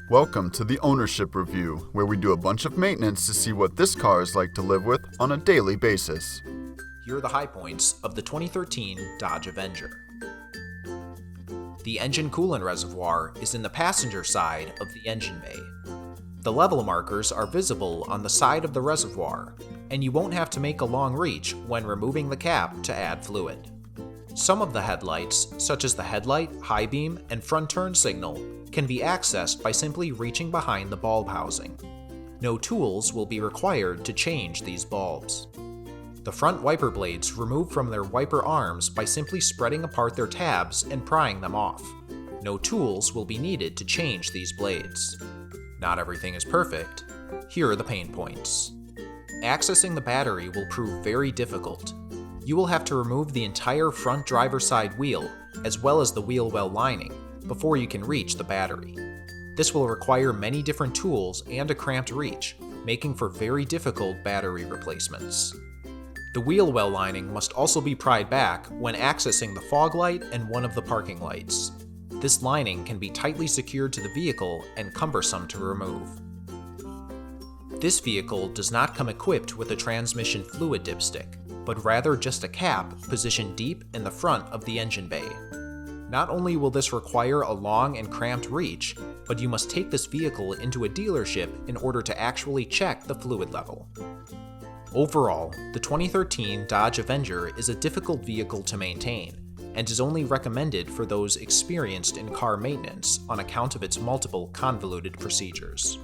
Welcome to the Ownership Review, where we do a bunch of maintenance to see what this car is like to live with on a daily basis. Here are the high points of the 2013 Dodge Avenger. The engine coolant reservoir is in the passenger side of the engine bay. The level markers are visible on the side of the reservoir, and you won't have to make a long reach when removing the cap to add fluid. Some of the headlights, such as the headlight, high beam, and front turn signal, can be accessed by simply reaching behind the bulb housing. No tools will be required to change these bulbs. The front wiper blades remove from their wiper arms by simply spreading apart their tabs and prying them off. No tools will be needed to change these blades. Not everything is perfect. Here are the pain points. Accessing the battery will prove very difficult. You will have to remove the entire front driver's side wheel, as well as the wheel well lining, before you can reach the battery. This will require many different tools and a cramped reach, making for very difficult battery replacements. The wheel well lining must also be pried back when accessing the fog light and one of the parking lights. This lining can be tightly secured to the vehicle and cumbersome to remove. This vehicle does not come equipped with a transmission fluid dipstick, but rather just a cap positioned deep in the front of the engine bay. Not only will this require a long and cramped reach, but you must take this vehicle into a dealership in order to actually check the fluid level. Overall, the 2013 Dodge Avenger is a difficult vehicle to maintain, and is only recommended for those experienced in car maintenance on account of its multiple convoluted procedures.